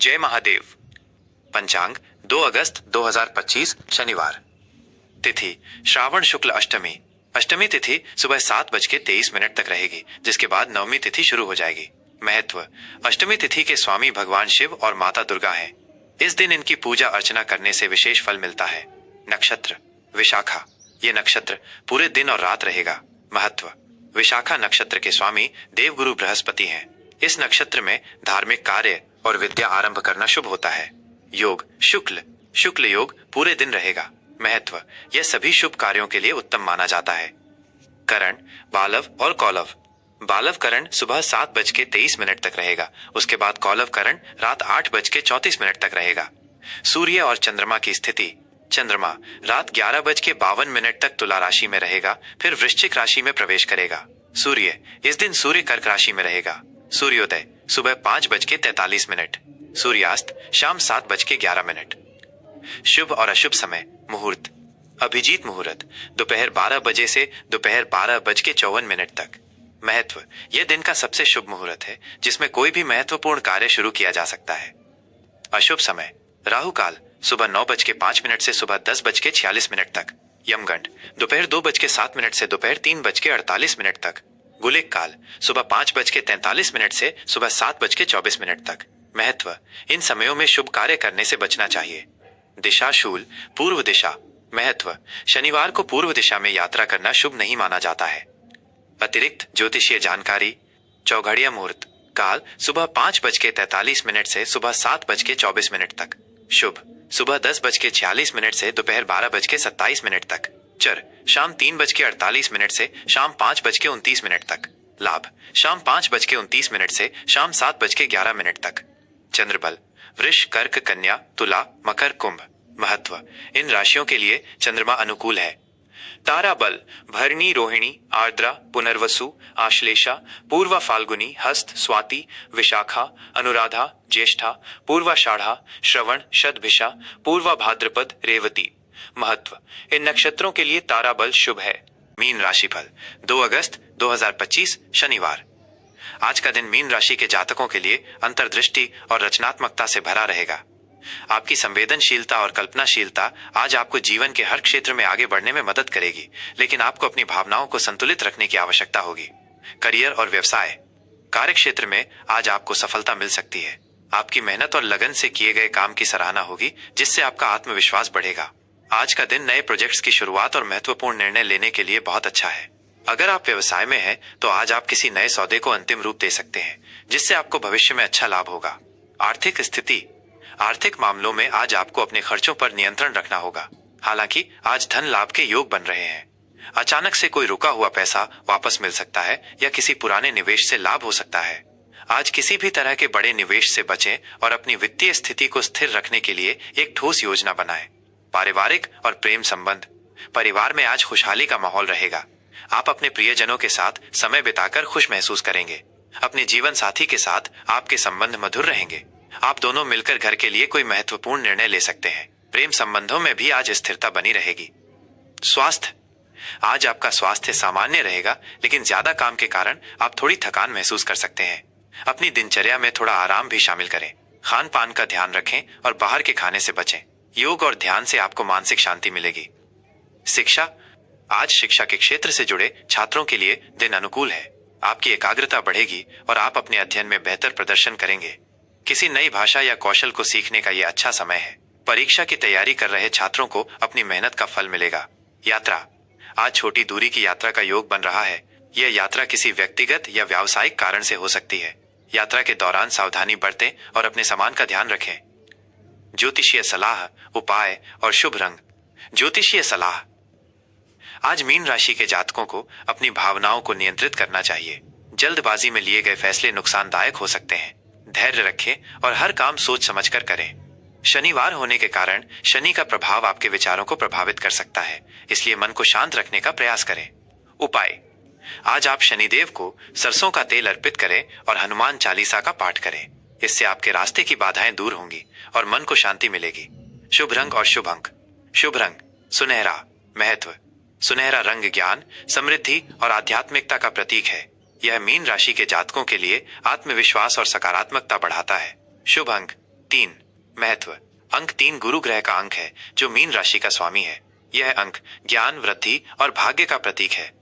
जय महादेव। पंचांग 2 अगस्त 2025 शनिवार। तिथि श्रावण शुक्ल अष्टमी। अष्टमी तिथि सुबह 7:23 तक रहेगी, जिसके बाद नवमी तिथि शुरू हो जाएगी। महत्व, अष्टमी तिथि के स्वामी भगवान शिव और माता दुर्गा हैं। इस दिन इनकी पूजा अर्चना करने से विशेष फल मिलता है। नक्षत्र विशाखा। ये नक्षत्र पूरे दिन और रात रहेगा। महत्व, विशाखा नक्षत्र के स्वामी देवगुरु बृहस्पति हैं। इस नक्षत्र में धार्मिक कार्य और विद्या आरंभ करना शुभ होता है। योग शुक्ल योग पूरे दिन रहेगा। महत्व, यह सभी शुभ कार्यों के लिए उत्तम माना जाता है। करण बालव और कौलव। बालव करण सुबह 7:23 तक रहेगा। उसके बाद कौलव करण रात 8:34 तक रहेगा। सूर्य और चंद्रमा की स्थिति। चंद्रमा रात 11:52 तक तुला राशि में रहेगा, फिर वृश्चिक राशि में प्रवेश करेगा। सूर्य इस दिन सूर्य कर्क राशि में रहेगा। सूर्योदय सुबह 5:43। सूर्यास्त शाम 7:11। शुभ और अशुभ समय। मुहूर्त अभिजीत मुहूर्त दोपहर 12 बजे से दोपहर 12:54 तक। महत्व, यह दिन का सबसे शुभ मुहूर्त है, जिसमें कोई भी महत्वपूर्ण कार्य शुरू किया जा सकता है। अशुभ समय राहु काल सुबह 9:05 से सुबह 10:46 तक। यमगंड दोपहर 2:07 से दोपहर 3:48 तक। गुलिक काल सुबह 5:43 से सुबह 7:24 तक। महत्व, इन समयों में शुभ कार्य करने से बचना चाहिए। दिशा शूल पूर्व दिशा। महत्व, शनिवार को पूर्व दिशा में यात्रा करना शुभ नहीं माना जाता है। अतिरिक्त ज्योतिषीय जानकारी। चौघड़िया मुहूर्त काल सुबह 5:43 से सुबह 7:24 तक। शुभ सुबह 10:46 से दोपहर 12:27 तक। चर शाम 3:48 से शाम 5:29 तक। लाभ शाम 5:29 से शाम 7:11 तक। चंद्रबल वृष कर्क कन्या तुला मकर कुंभ। महत्व, इन राशियों के लिए चंद्रमा अनुकूल है। तारा बल भरणी रोहिणी आर्द्रा पुनर्वसु आश्लेषा पूर्वा फाल्गुनी हस्त स्वाति विशाखा अनुराधा ज्येष्ठा पूर्वाषाढ़ा श्रवण शतभिषा पूर्वा भाद्रपद रेवती। महत्व, इन नक्षत्रों के लिए तारा बल शुभ है। मीन राशि फल 2 अगस्त 2025 शनिवार। आज का दिन मीन राशि के जातकों के लिए अंतर्दृष्टि और रचनात्मकता से भरा रहेगा। आपकी संवेदनशीलता और कल्पनाशीलता आज आपको जीवन के हर क्षेत्र में आगे बढ़ने में मदद करेगी, लेकिन आपको अपनी भावनाओं को संतुलित रखने की आवश्यकता होगी। करियर और व्यवसाय। कार्य क्षेत्र में आज आपको सफलता मिल सकती है। आपकी मेहनत और लगन से किए गए काम की सराहना होगी, जिससे आपका आत्मविश्वास बढ़ेगा। आज का दिन नए प्रोजेक्ट्स की शुरुआत और महत्वपूर्ण निर्णय लेने के लिए बहुत अच्छा है। अगर आप व्यवसाय में हैं, तो आज आप किसी नए सौदे को अंतिम रूप दे सकते हैं, जिससे आपको भविष्य में अच्छा लाभ होगा। आर्थिक स्थिति। आर्थिक मामलों में आज आपको अपने खर्चों पर नियंत्रण रखना होगा। हालांकि आज धन लाभ के योग बन रहे हैं। अचानक से कोई रुका हुआ पैसा वापस मिल सकता है या किसी पुराने निवेश से लाभ हो सकता है। आज किसी भी तरह के बड़े निवेश से बचें और अपनी वित्तीय स्थिति को स्थिर रखने के लिए एक ठोस योजना बनाएं। पारिवारिक और प्रेम संबंध। परिवार में आज खुशहाली का माहौल रहेगा। आप अपने प्रियजनों के साथ समय बिताकर खुश महसूस करेंगे। अपने जीवन साथी के साथ आपके संबंध मधुर रहेंगे। आप दोनों मिलकर घर के लिए कोई महत्वपूर्ण निर्णय ले सकते हैं। प्रेम संबंधों में भी आज स्थिरता बनी रहेगी। स्वास्थ्य। आज आपका स्वास्थ्य सामान्य रहेगा, लेकिन ज्यादा काम के कारण आप थोड़ी थकान महसूस कर सकते हैं। अपनी दिनचर्या में थोड़ा आराम भी शामिल करें। खान पान का ध्यान रखें और बाहर के खाने से बचें। योग और ध्यान से आपको मानसिक शांति मिलेगी। शिक्षा। आज शिक्षा के क्षेत्र से जुड़े छात्रों के लिए दिन अनुकूल है। आपकी एकाग्रता बढ़ेगी और आप अपने अध्ययन में बेहतर प्रदर्शन करेंगे। किसी नई भाषा या कौशल को सीखने का यह अच्छा समय है। परीक्षा की तैयारी कर रहे छात्रों को अपनी मेहनत का फल मिलेगा। यात्रा। आज छोटी दूरी की यात्रा का योग बन रहा है। यह यात्रा किसी व्यक्तिगत या व्यावसायिक कारण से हो सकती है। यात्रा के दौरान सावधानी बरतें और अपने सामान का ध्यान रखें। ज्योतिषीय सलाह, उपाय और शुभ रंग। ज्योतिषीय सलाह। आज मीन राशि के जातकों को अपनी भावनाओं को नियंत्रित करना चाहिए। जल्दबाजी में लिए गए फैसले नुकसानदायक हो सकते हैं। धैर्य रखें और हर काम सोच समझकर करें। शनिवार होने के कारण शनि का प्रभाव आपके विचारों को प्रभावित कर सकता है, इसलिए मन को शांत रखने का प्रयास करें। उपाय। आज आप शनिदेव को सरसों का तेल अर्पित करें और हनुमान चालीसा का पाठ करें। इससे आपके रास्ते की बाधाएं दूर होंगी और मन को शांति मिलेगी। शुभ रंग और शुभ अंक। शुभ रंग सुनहरा। महत्व, सुनहरा रंग ज्ञान, समृद्धि और आध्यात्मिकता का प्रतीक है। यह मीन राशि के जातकों के लिए आत्मविश्वास और सकारात्मकता बढ़ाता है। शुभ अंक 3 महत्व। अंक 3 गुरु ग्रह का अंक है जो मीन राशि का स्वामी है। यह अंक ज्ञान, वृद्धि और भाग्य का प्रतीक है।